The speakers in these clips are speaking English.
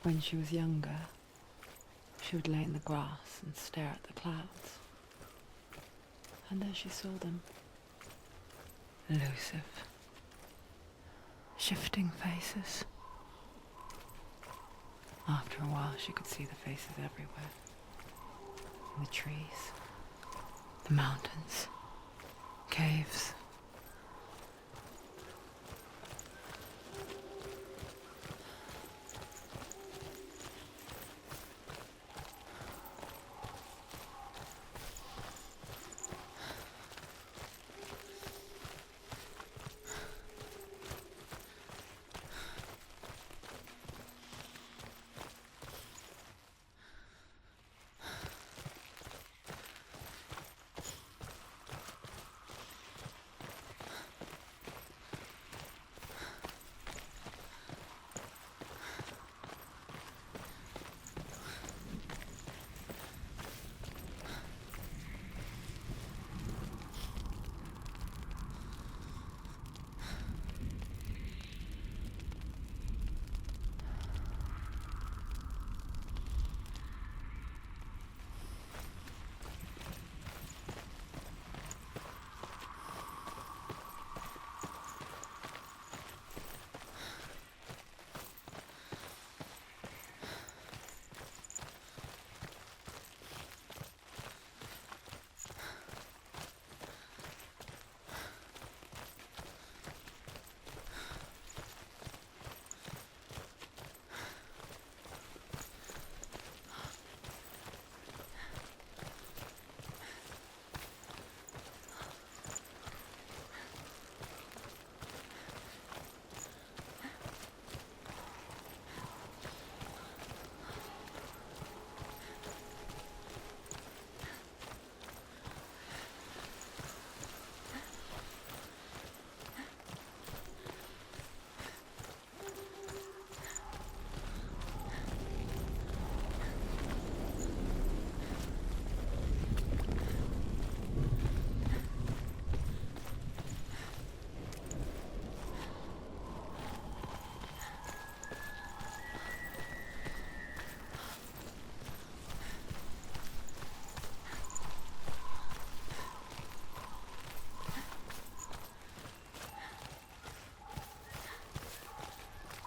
When she was younger, she would lay in the grass and stare at the clouds. And there she saw them. Elusive, shifting faces. After a while, she could see the faces everywhere. In the trees, the mountains, caves.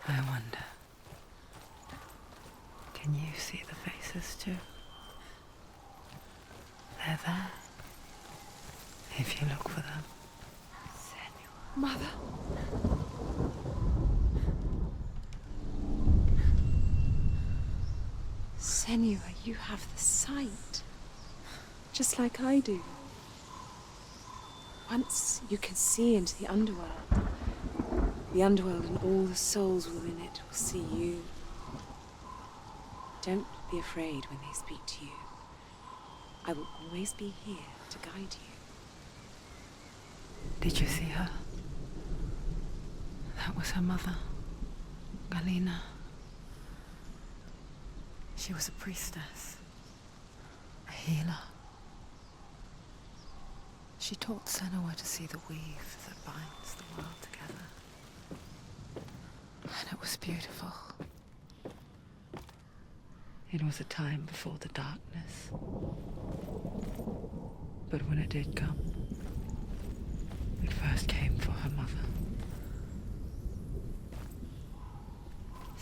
I wonder, can you see the faces too? They're there, if you look for them. Mother? Senua, you have the sight, just like I do. Once you can see into the underworld and all the souls within it will see you. Don't be afraid when they speak to you. I will always be here to guide you. Did you see her? That was her mother, Galina. She was a priestess, a healer. She taught Senua to see the weave that binds the world together. And it was beautiful. It was a time before the darkness. But when it did come, it first came for her mother.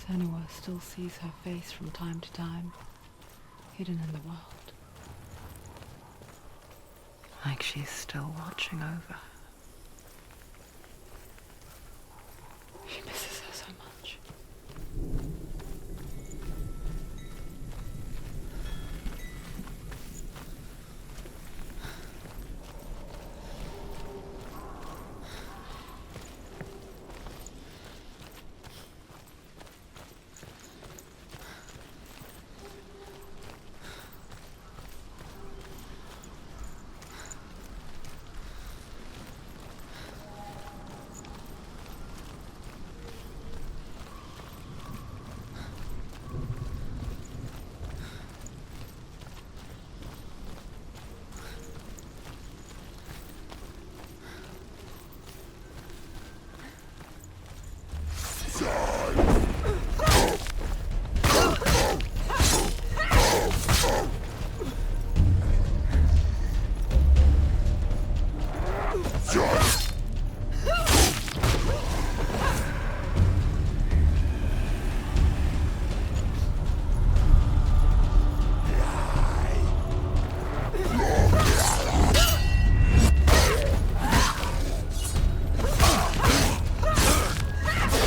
Senua still sees her face from time to time, hidden in the world. Like she's still watching over her. She misses her so much.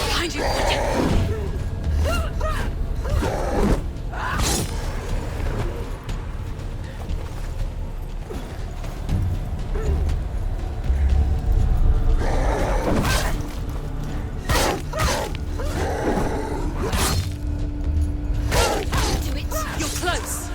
Behind you! You're close!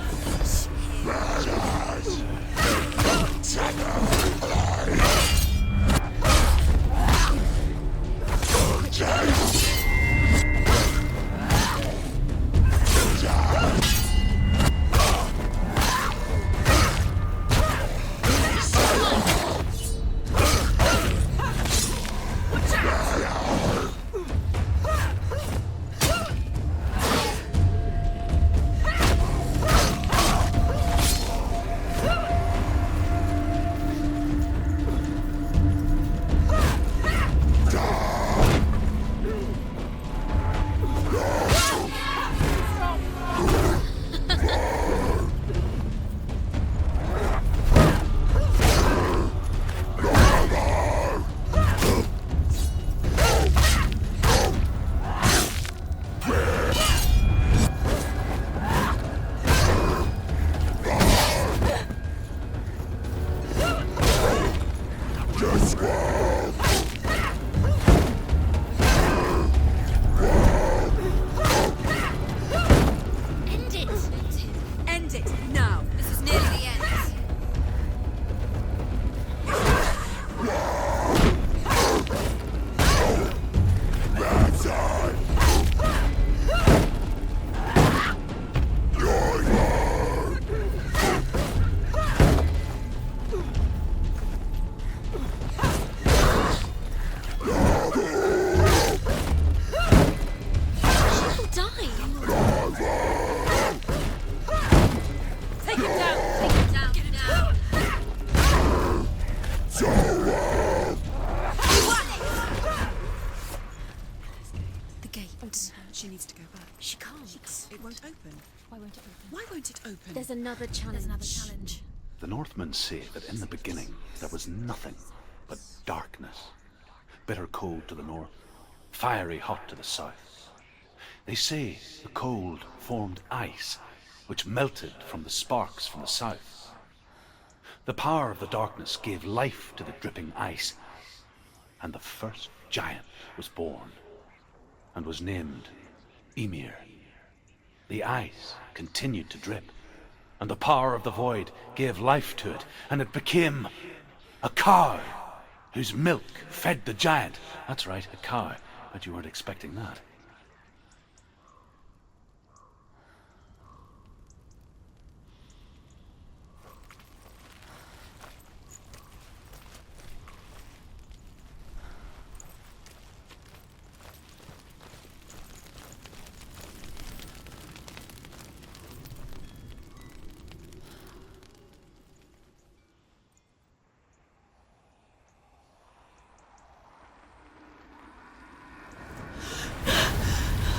End it, now! This is nearly the end. Take him down! Take him down! Get him down! The gate. She needs to go back. She can't. It won't open. Why won't it open? Why won't it open? There's another challenge. The Northmen say that in the beginning there was nothing but darkness. Bitter cold to the north, fiery hot to the south. They say the cold formed ice, which melted from the sparks from the south. The power of the darkness gave life to the dripping ice, and the first giant was born, and was named Ymir. The ice continued to drip, and the power of the void gave life to it, and it became a cow, whose milk fed the giant. That's right, a cow. Bet you weren't expecting that.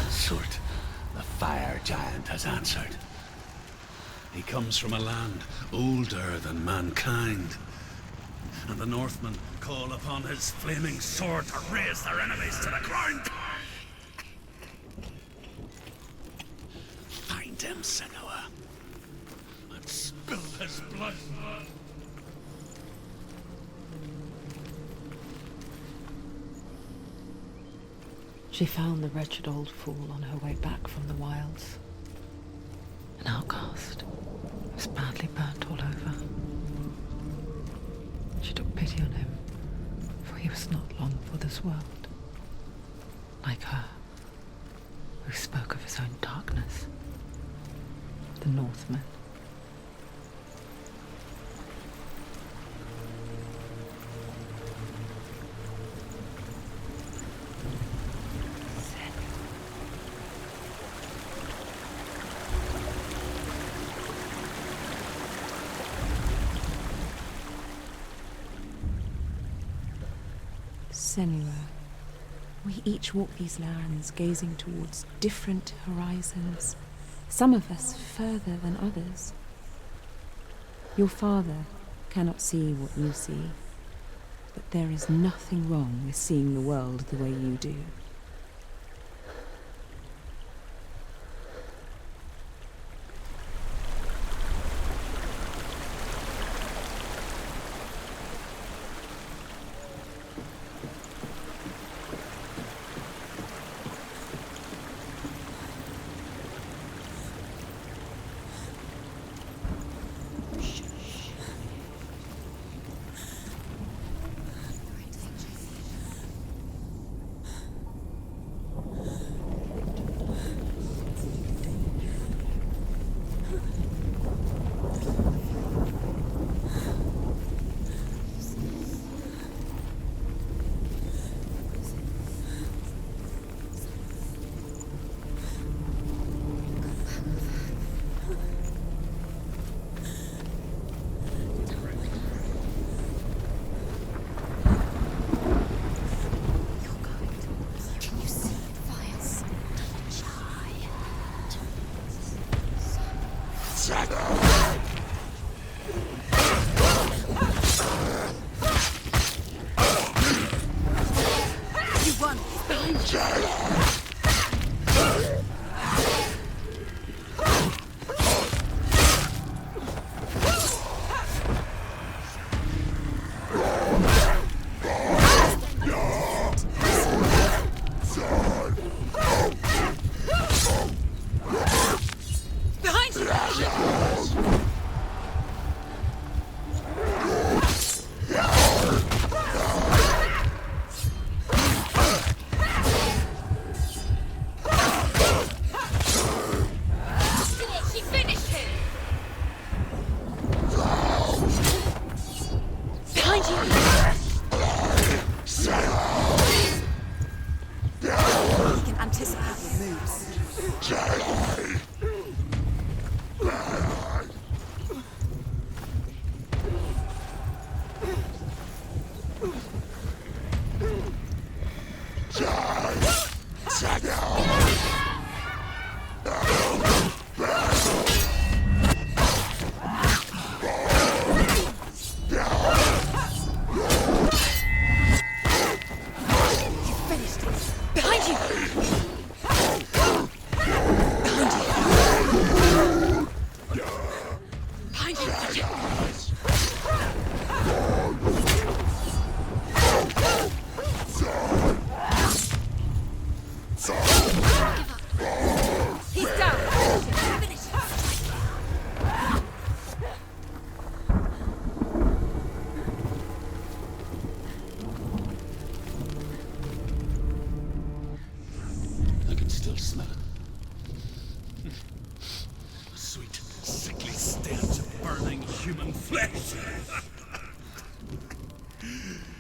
Surt, the fire giant, has answered. He comes from a land older than mankind, and the Northmen call upon his flaming sword to raze their enemies to the ground. Find him, Senua, and spill his blood. She found the wretched old fool on her way back from the wilds. An outcast, was badly burnt all over. She took pity on him, for he was not long for this world. Like her, who spoke of his own darkness, the Northmen. Senua, we each walk these lands gazing towards different horizons, some of us further than others. Your father cannot see what you see, but there is nothing wrong with seeing the world the way you do.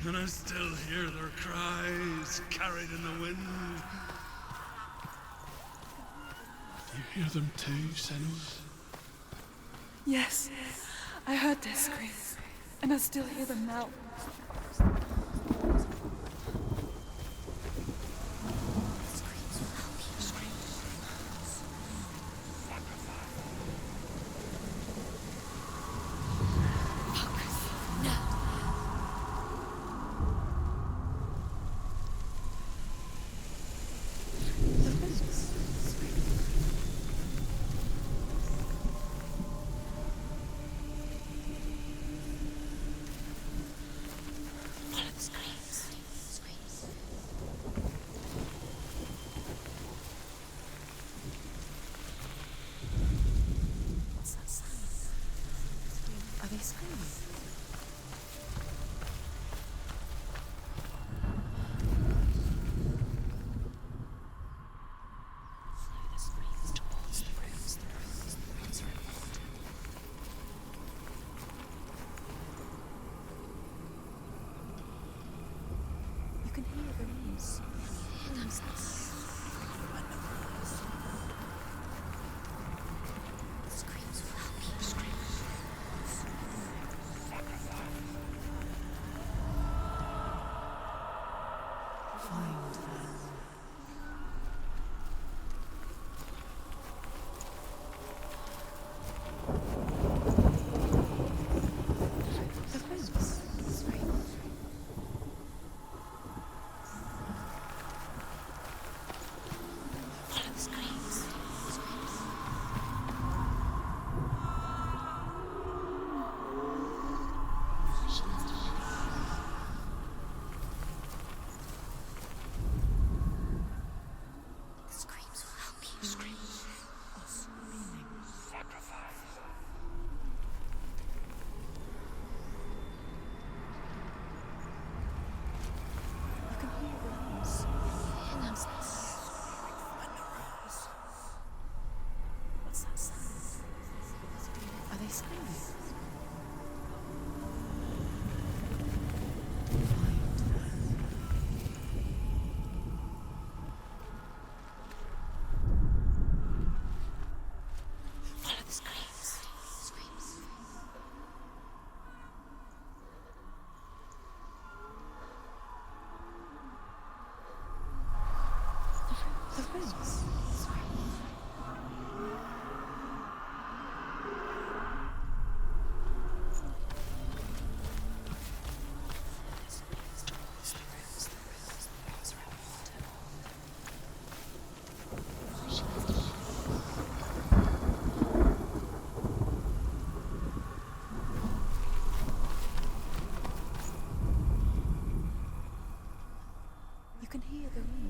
And I still hear their cries carried in the wind. You hear them too, Senua? Yes, I heard their screams, and I still hear them now.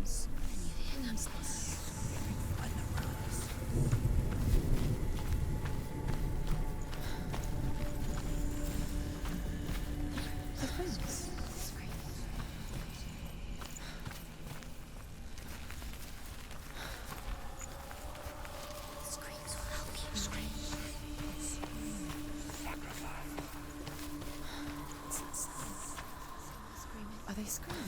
screams. The phones. Screams will help you. Are they screaming?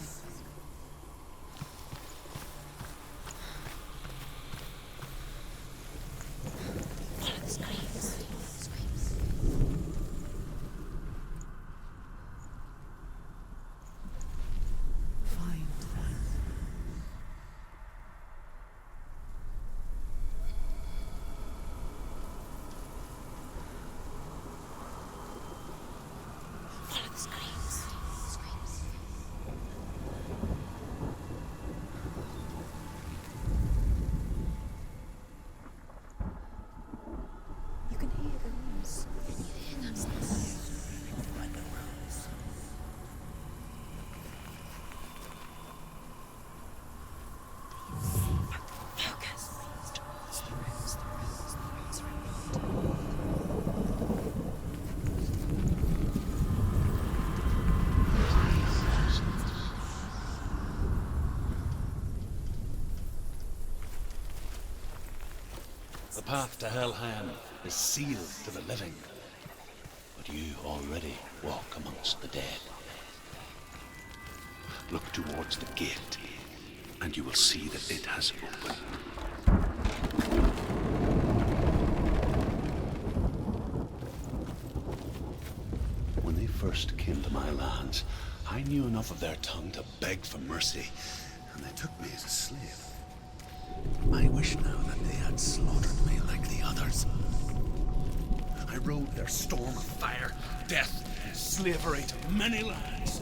Follow the screams. Find them. Follow the screams. You can hear the rooms. Focus. The path to Helheim is sealed to the living, but you already walk amongst the dead. Look towards the gate, and you will see that it has opened. When they first came to my lands, I knew enough of their tongue to beg for mercy, and they took me as a slave. I wish now that they had slaughtered me like the others. I rode their storm of fire, death, and slavery to many lands.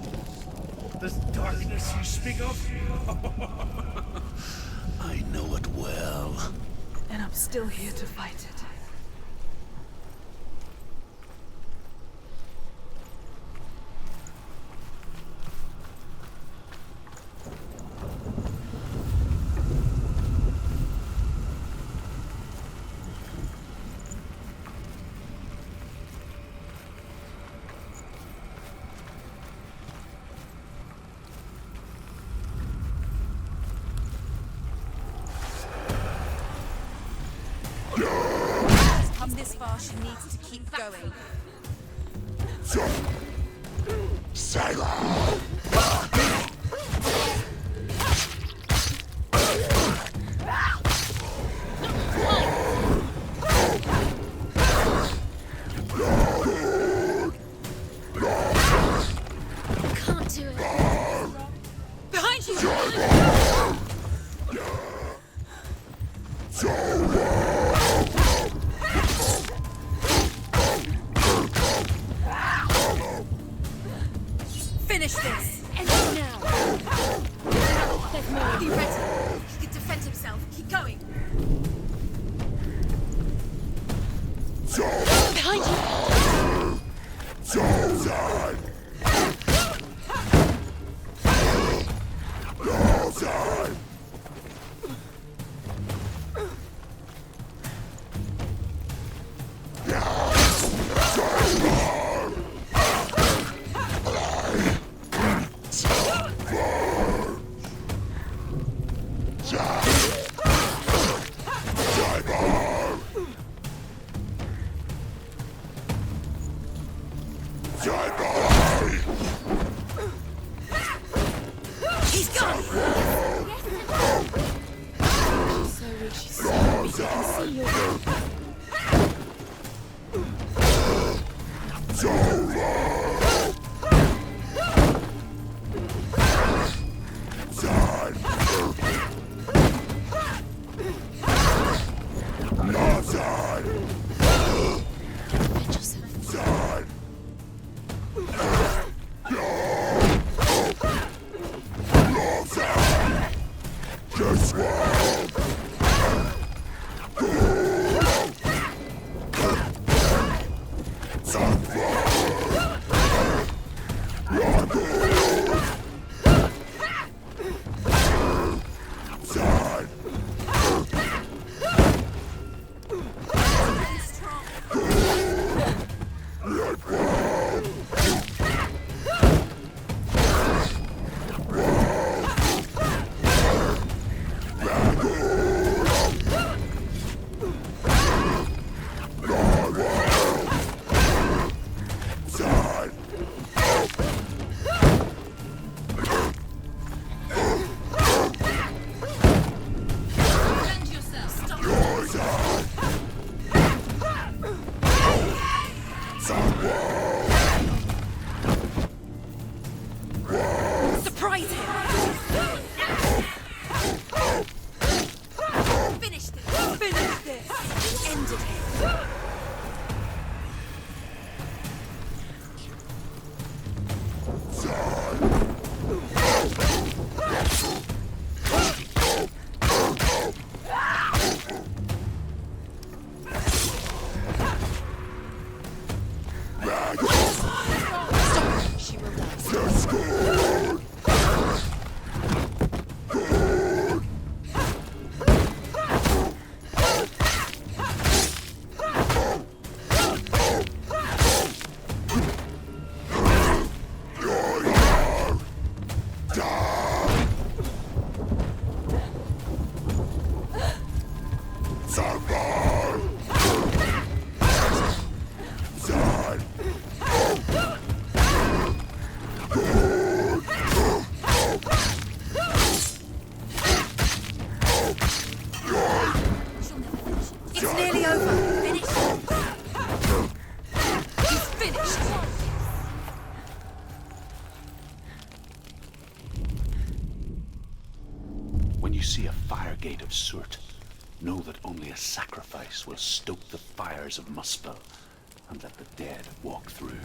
This darkness you speak of, I know it well. And I'm still here to fight it. Come this far, she needs to keep going. Can't do it. Behind you! Finish this! End it now. There's more. Be ready! He can defend himself. Keep going! Behind you. Die, When you see a fire gate of Surt, know that only a sacrifice will stoke the fires of Muspel and let the dead walk through.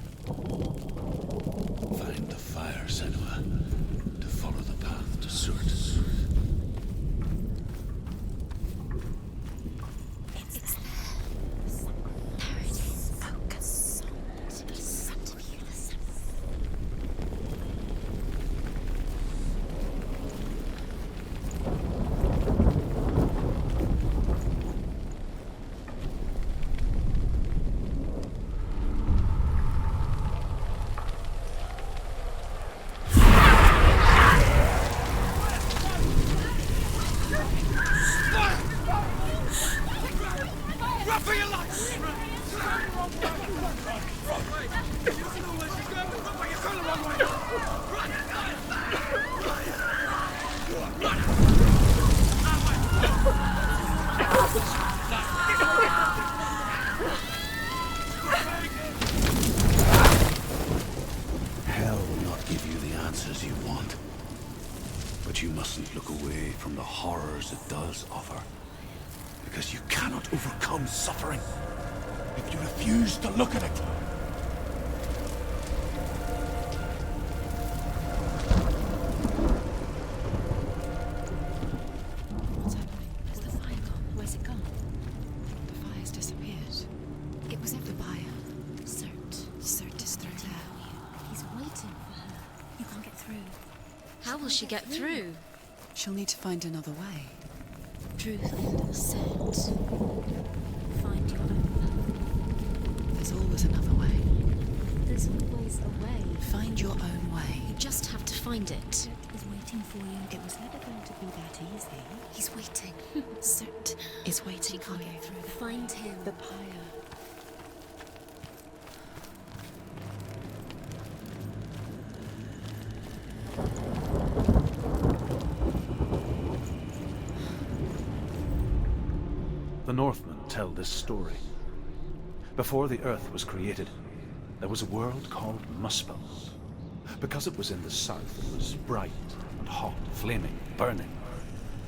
Find the fire, Senua, to follow the path to Surt. It's there. There it is. Focus. It's underneath the sun. Run for your life! Hell will not give you the answers you want. But you mustn't look away from the horrors it does offer. Because you cannot overcome suffering if you refuse to look at it. What's happening? Where's the fire gone? Where's it gone? The fire's disappeared. It was every fire. Surt is through there. He's waiting for her. You can't get through. How will she get through? She'll need to find another way. Truth, Surt. Find your own There's always another way. path. There's always a way. Find your own way. You just have to find it. Is waiting for you. It was never going to be that easy. He's waiting. Surt. It's waiting for Can't you. get through. Find him. The pyre. The Northmen tell this story. Before the earth was created, there was a world called Muspel. Because it was in the south, it was bright and hot, flaming, burning.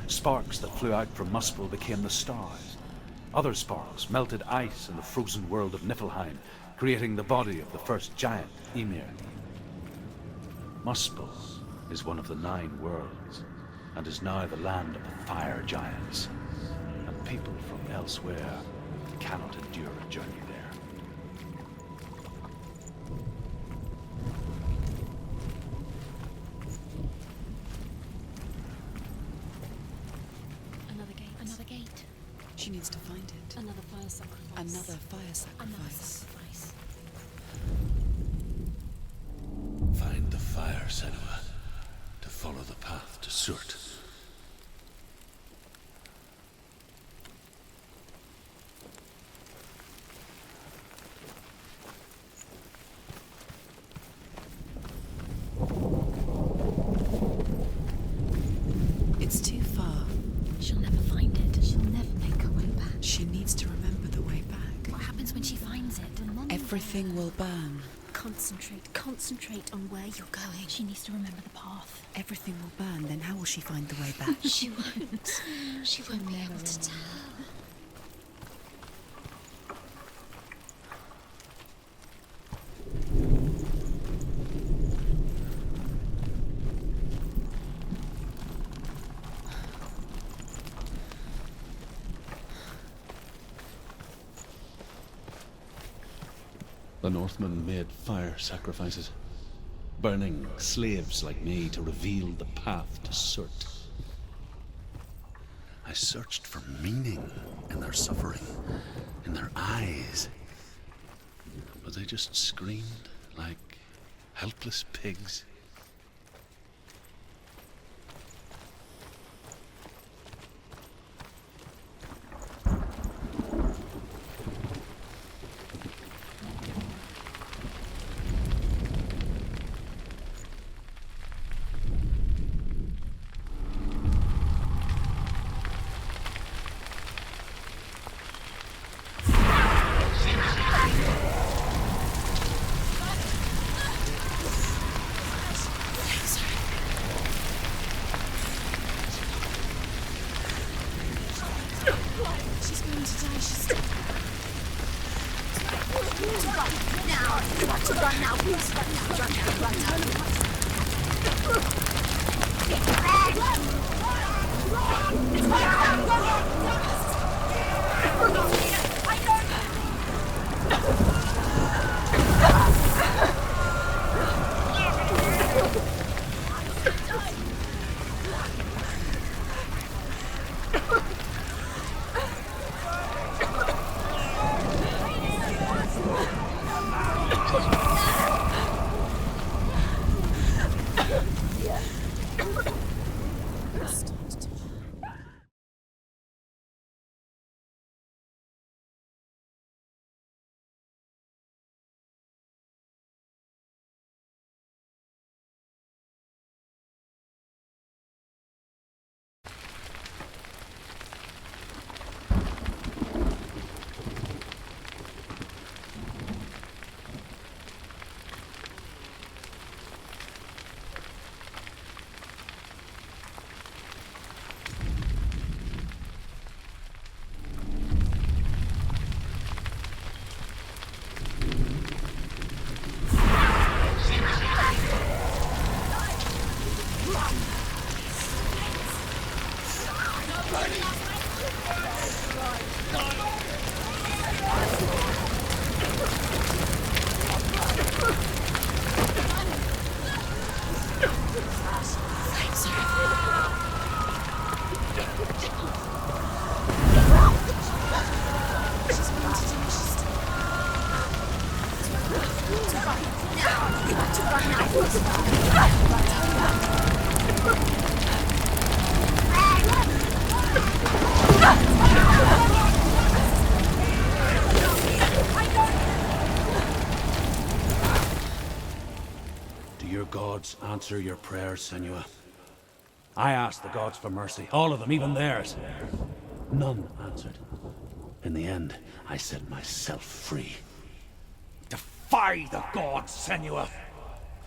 Sparks that flew out from Muspel became the stars. Other sparks melted ice in the frozen world of Niflheim, creating the body of the first giant, Ymir. Muspel is one of the 9 worlds, and is now the land of the fire giants. And people from elsewhere cannot endure a journey there. Another gate. Another gate. She needs to find it. Another fire sacrifice. Another fire Another sacrifice. sacrifice. Find the fire, Senua, to follow the path to Surt. It's too far. She'll never find it. She'll never make her way back. She needs to remember the way back. What happens when she finds it? Everything will burn. Concentrate on where you're going. She needs to remember the path. Everything will burn, then how will she find the way back? She won't. She won't be able to tell. The Northmen made fire sacrifices, burning slaves like me to reveal the path to Surt. I searched for meaning in their suffering, in their eyes, but they just screamed like helpless pigs. to die, she's... Now! You want to run now, please! Do your gods answer your prayers, Senua? I asked the gods for mercy, all of them, even theirs. None answered. In the end, I set myself free. Defy the gods, Senua!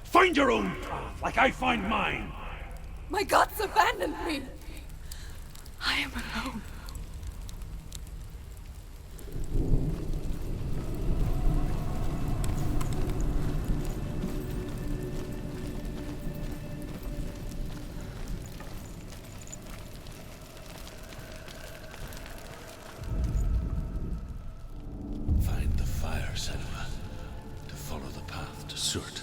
Find your own path, like I find mine! My gods abandoned me! I am alone. Find the fire, Senua, to follow the path to Surt.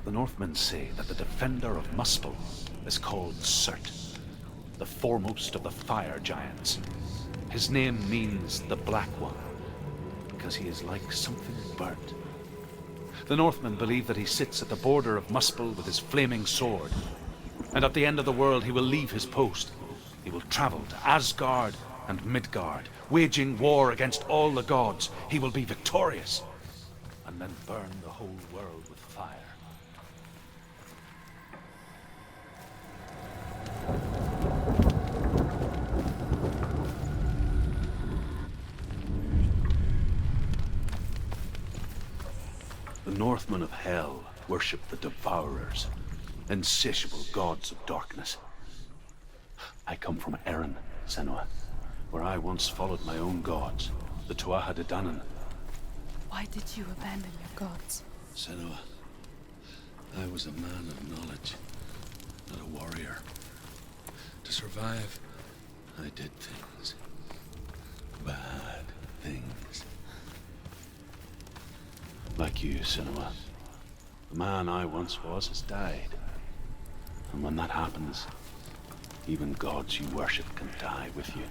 The Northmen say that the defender of Muspel is called Surt, the foremost of the fire giants. His name means the Black One, because he is like something burnt. The Northmen believe that he sits at the border of Muspel with his flaming sword, and at the end of the world he will leave his post. He will travel to Asgard and Midgard, waging war against all the gods. He will be victorious, and then burn the whole world with fire. The Northmen of Hell worship the Devourers, insatiable gods of darkness. I come from Erin, Senua, where I once followed my own gods, the Tuatha De Danann. Why did you abandon your gods? Senua, I was a man of knowledge, not a warrior. To survive, I did things. Bad things. Like you, Senua. The man I once was has died. And when that happens, Even gods you worship can die with you.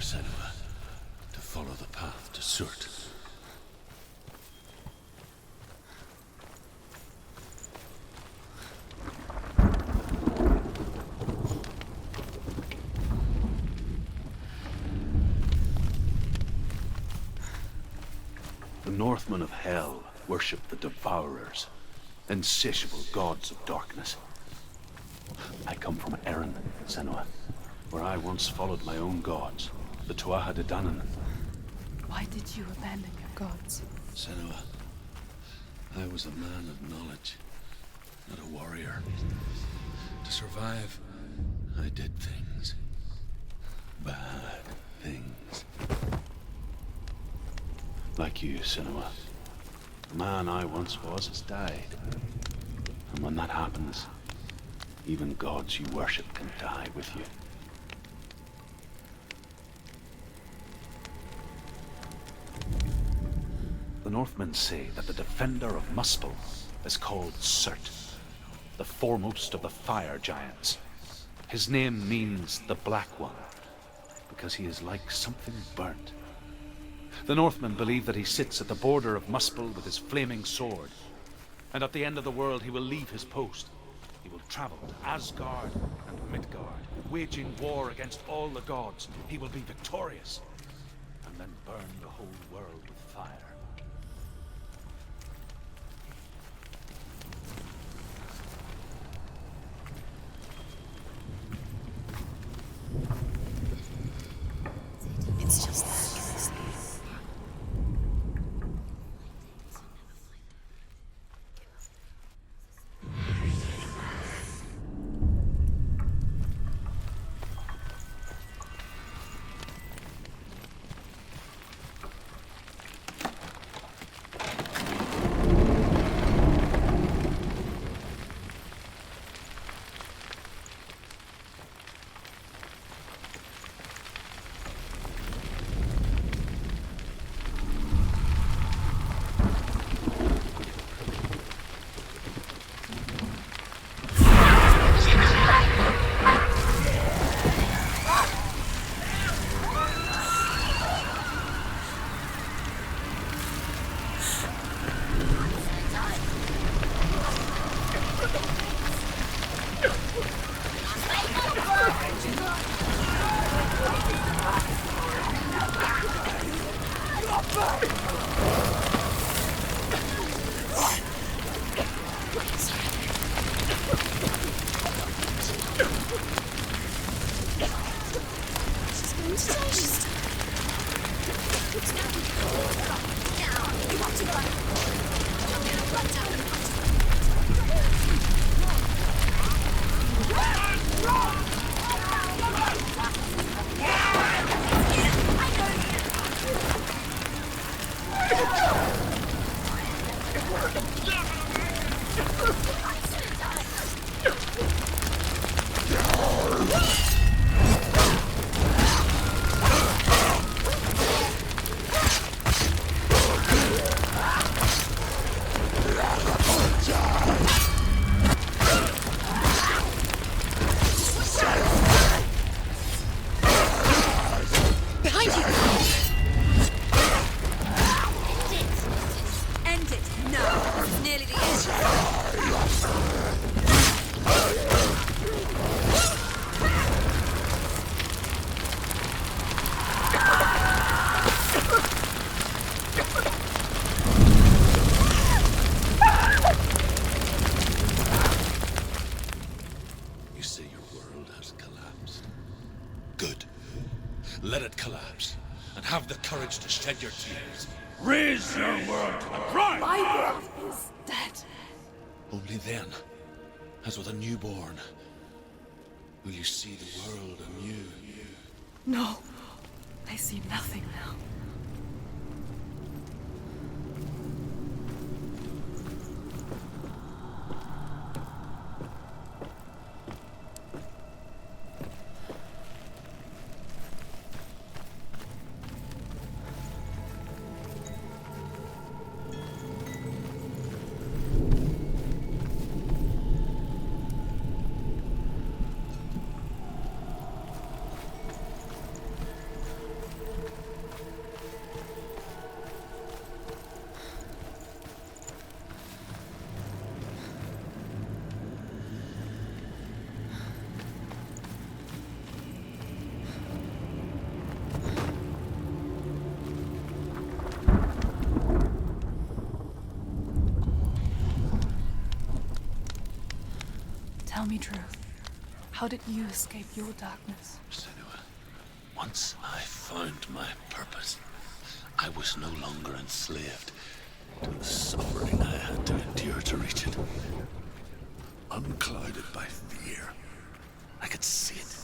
Senua, to follow the path to Surt. The Northmen of Hell worship the Devourers, insatiable gods of darkness. I come from Erin, Senua, where I once followed my own gods, the Tuatha De Danann. Why did you abandon your gods? Senua, I was a man of knowledge, not a warrior. To survive, I did things. Bad things. Like you, Senua. The man I once was has died. And when that happens, even gods you worship can die with you. The Northmen say that the defender of Muspel is called Surt, the foremost of the fire giants. His name means the Black One, because he is like something burnt. The Northmen believe that he sits at the border of Muspel with his flaming sword, and at the end of the world he will leave his post. He will travel to Asgard and Midgard, waging war against all the gods. He will be victorious, and then burn the whole world with fire. It's just that. Let it collapse, and have the courage to shed your tears. Raise your world to the pride! My world is dead. Only then, as with a newborn, will you see the world anew. No, I see nothing now. Tell me truth. How did you escape your darkness? Senua, once I found my purpose, I was no longer enslaved to the suffering I had to endure to reach it. Unclouded by fear, I could see it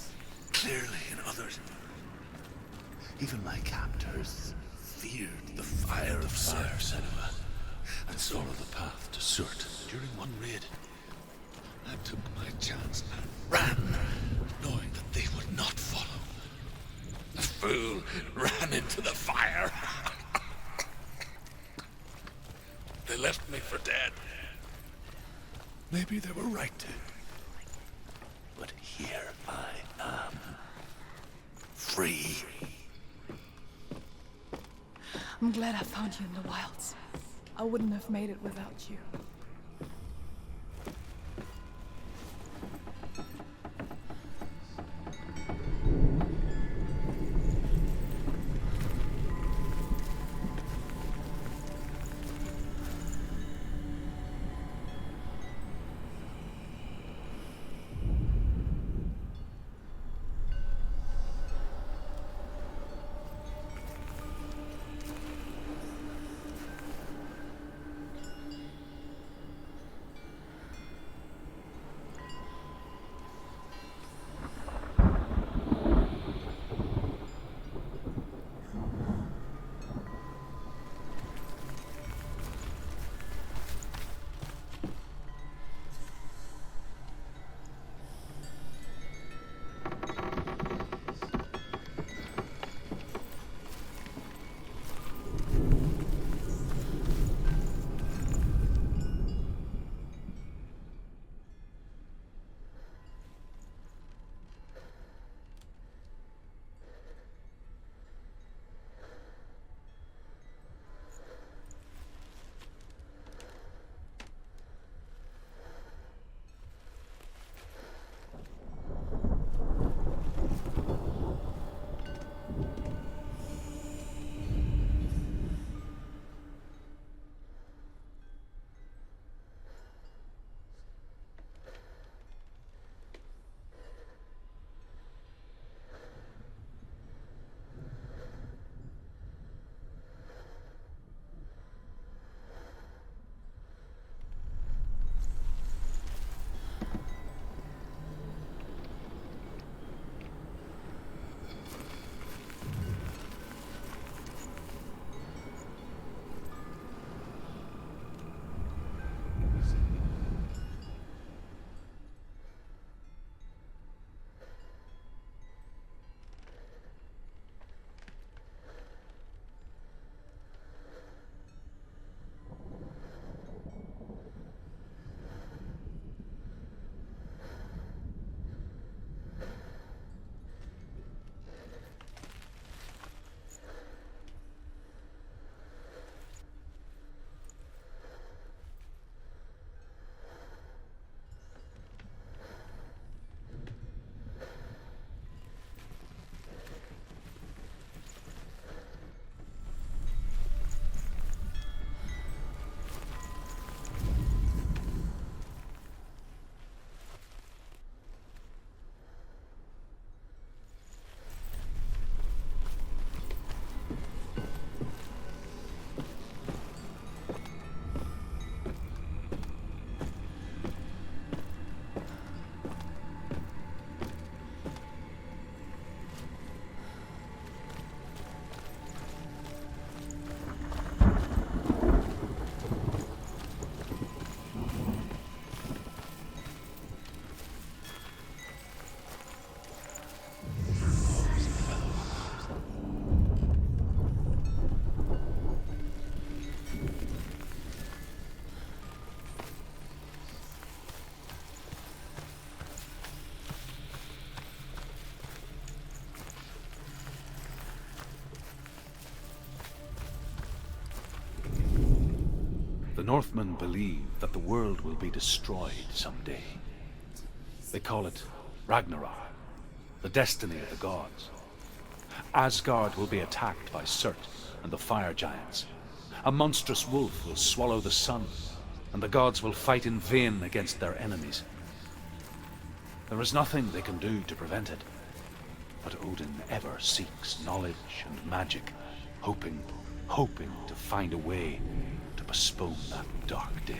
clearly in others. Even my captors feared the fire of Senua, and saw the path to Surt during one raid. I took my chance and ran, knowing that they would not follow. The fool ran into the fire. They left me for dead. Maybe they were right to. But here I am. Free. I'm glad I found you in the wilds. I wouldn't have made it without you. The Northmen believe that the world will be destroyed someday. They call it Ragnarok, the destiny of the gods. Asgard will be attacked by Surt and the fire giants. A monstrous wolf will swallow the sun, and the gods will fight in vain against their enemies. There is nothing they can do to prevent it, but Odin ever seeks knowledge and magic, hoping to find a way to postpone that dark day.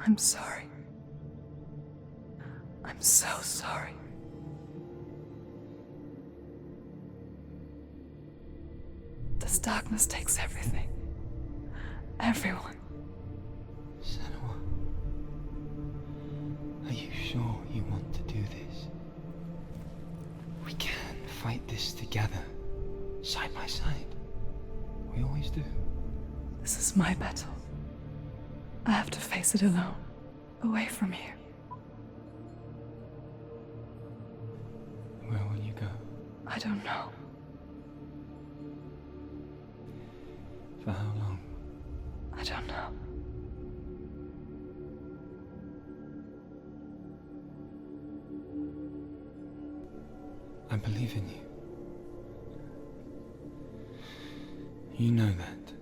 I'm sorry. I'm so sorry. This darkness takes everything. Everyone. Senua, are you sure you want to do this? We can fight this together, side by side. We always do. This is my battle. I have to face it alone, away from you. Where will you go? I don't know. For how long? I don't know. I believe in you. You know that.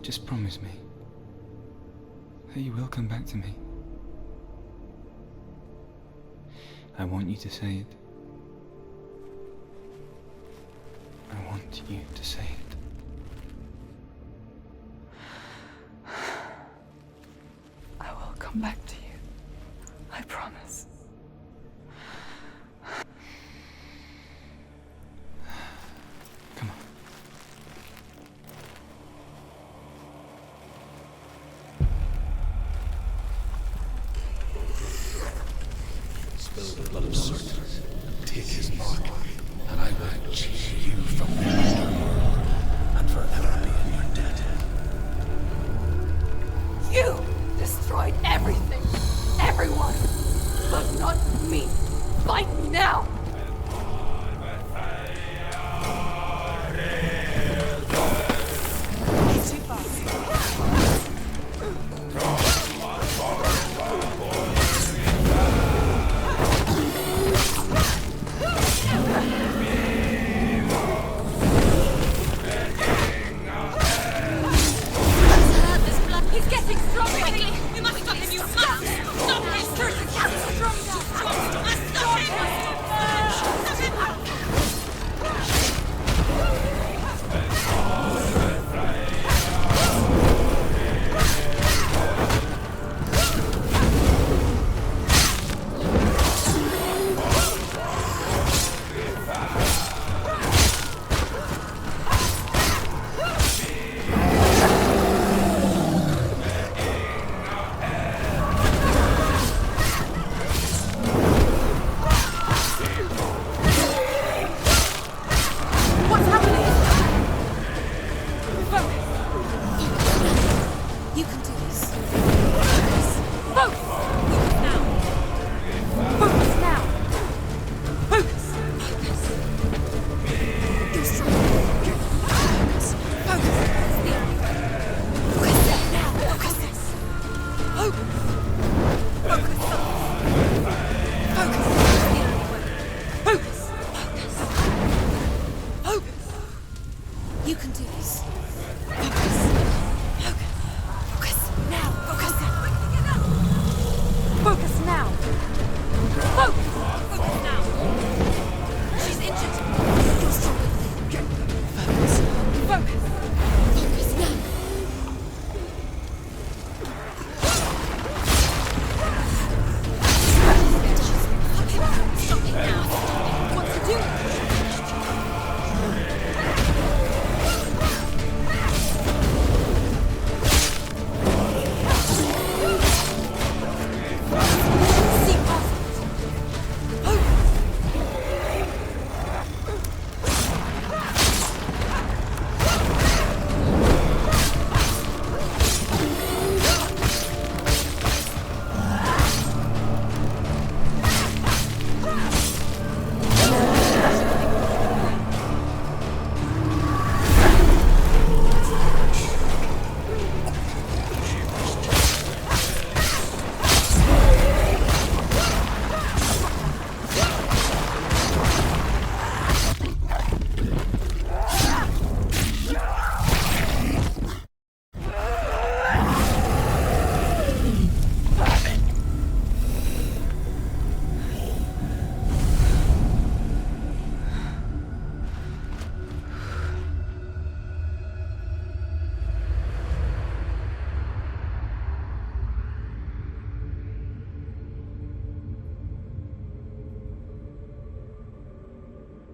Just promise me that you will come back to me. I want you to say it. I want you to say it. I will come back to you. I promise. Come on. Spill the blood of Certain, take his mark, and I will change you from the underworld and forever be in your debt. You destroyed everything, everyone, but not me. Fight me now. He's getting stronger! Quickly! We must stop him! You must! Stop him! Turn the captain stronger! Stop him! Stop him!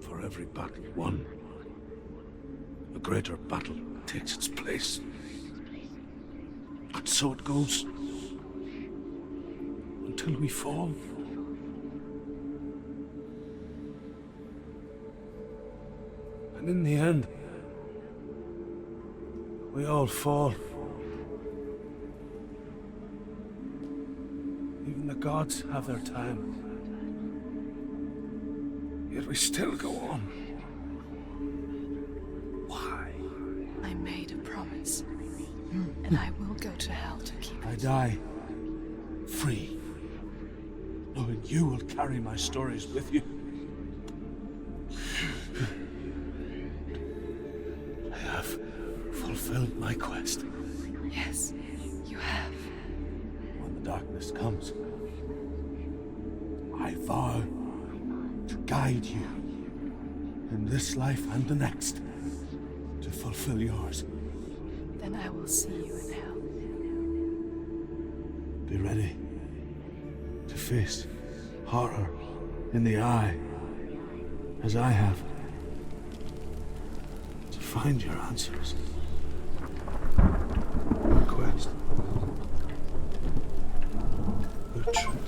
For every battle won, a greater battle takes its place. And so it goes. Until we fall. And in the end, we all fall. Even the gods have their time. Yet we still go on. Why? I made a promise. And I will go to hell to keep it. I die free, knowing you will carry my stories with you. I have fulfilled my quest. Yes, you have. When the darkness comes, I vow to guide you in this life and the next to fulfill yours. Then I will see you in hell. Be ready to face horror in the eye, as I have, to find your answers. Your quest. Your truth.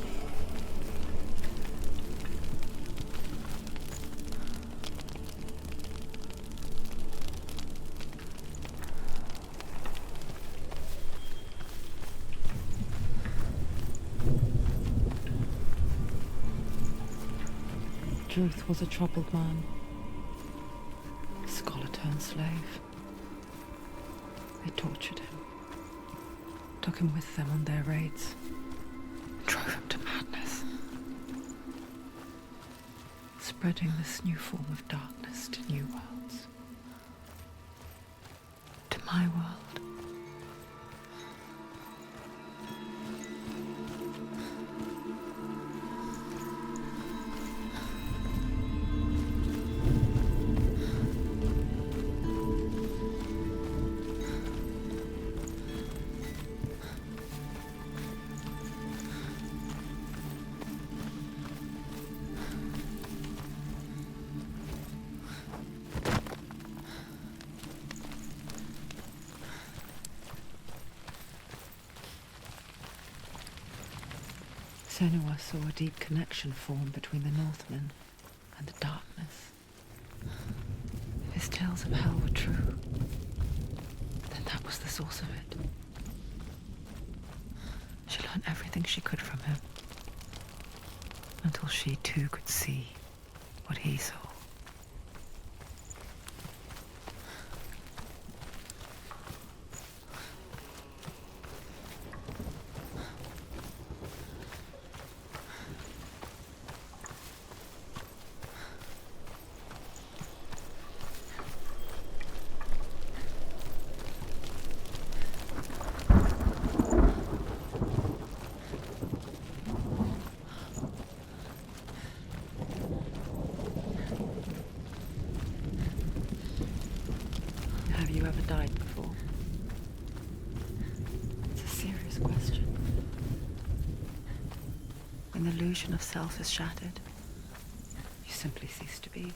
Truth was a troubled man, scholar turned slave. They tortured him, took him with them on their raids, drove him to madness, spreading this new form of darkness to new worlds, to my world. Senua saw a deep connection form between the Northmen and the darkness. If his tales of hell were true, then that was the source of it. She learned everything she could from him, until she too could see what he saw. Have you ever died before? It's a serious question. When the illusion of self is shattered, you simply cease to be.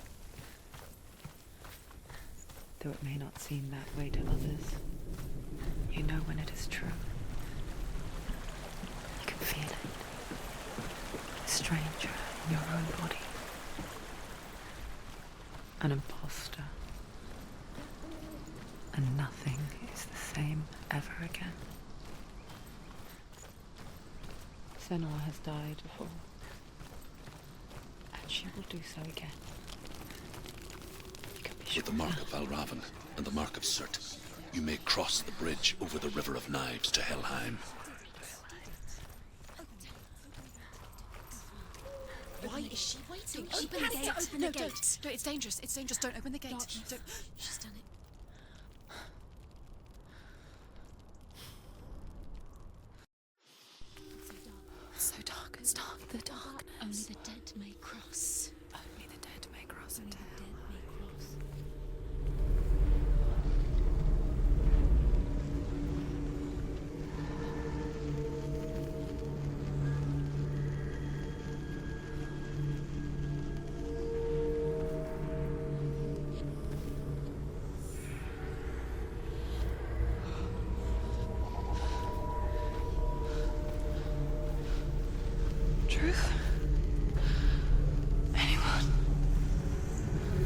Though it may not seem that way to others, you know when it is true. You can feel it. A stranger in your own body. An imposter. And nothing is the same ever again. Senua has died before, and she will do so again. You can be sure. With the mark of Valravan and the mark of Surt, you may cross the bridge over the River of Knives to Helheim. Why is she waiting? Open Open the gate. Open the gate. No, it's dangerous. It's dangerous. Don't open the gate. Don't. She's done it. It's so dark. It's dark. The darkness. Only the dead may cross. Only the dead may cross Only into the hell. dead may cross.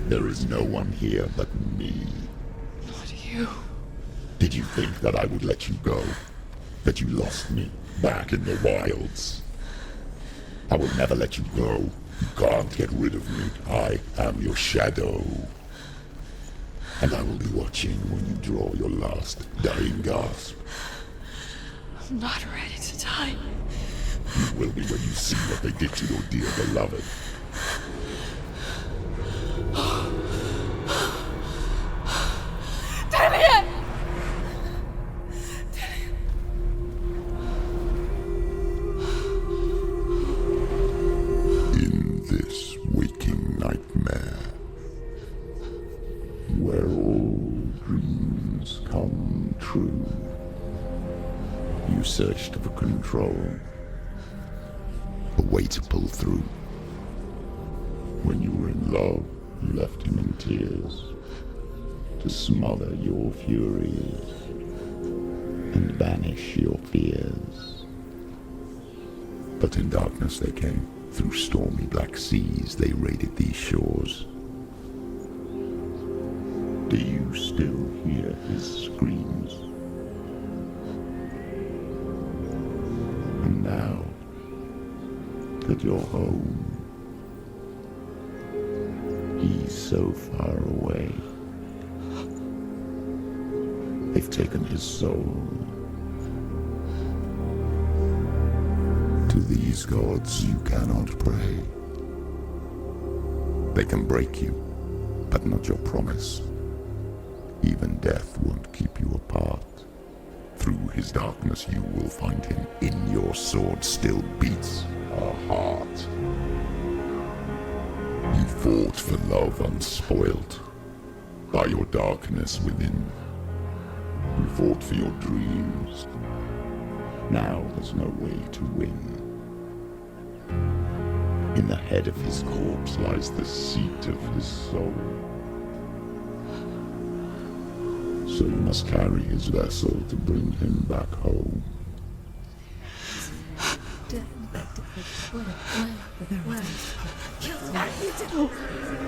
There is no one here but me. Not you. Did you think that I would let you go? That you lost me back in the wilds? I will never let you go. You can't get rid of me. I am your shadow. And I will be watching when you draw your last dying gasp. I'm not ready to die. You will be when you see what they did to your dear beloved. Damien! In this waking nightmare, where all dreams come true, you searched for control, a way to pull through. When you were in love, you left him in tears, to smother your furies and banish your fears. But in darkness they came, through stormy black seas they raided these shores. Do you still hear his screams? And now that you're home, he's so far away. They've taken his soul. To these gods you cannot pray. They can break you, but not your promise. Even death won't keep you apart. Through his darkness you will find him. In your sword still beats a heart. You fought for love unspoilt by your darkness within. You fought for your dreams. Now there's no way to win. In the head of his corpse lies the seat of his soul. So you must carry his vessel to bring him back home.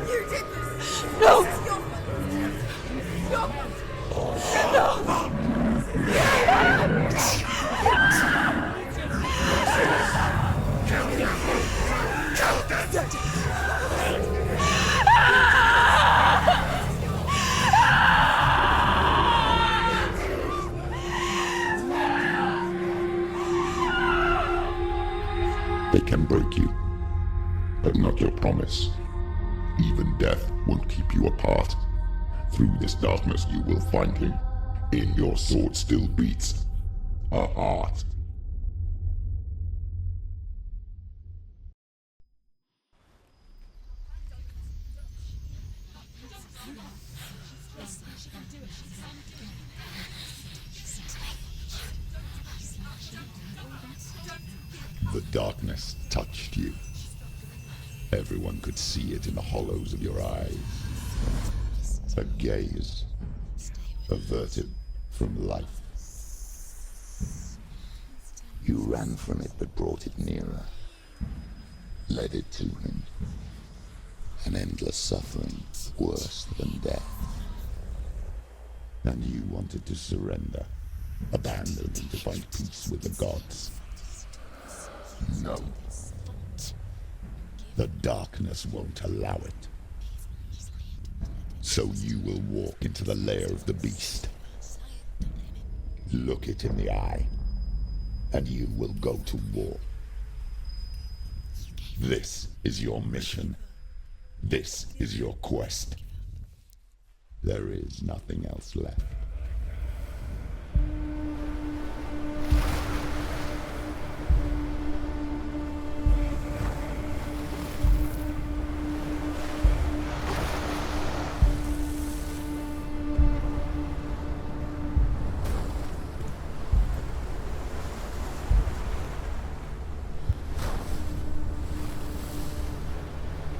You did this! No! No! They can break you, but not your promise. Even death won't keep you apart. Through this darkness you will find him. In your sword still beats a heart. The darkness touched you. Everyone could see it in the hollows of your eyes. A gaze averted from life. You ran from it but brought it nearer. Led it to him. An endless suffering worse than death. And you wanted to surrender. Abandon and to find peace with the gods. No. The darkness won't allow it. So you will walk into the lair of the beast. Look it in the eye, and you will go to war. This is your mission. This is your quest. There is nothing else left.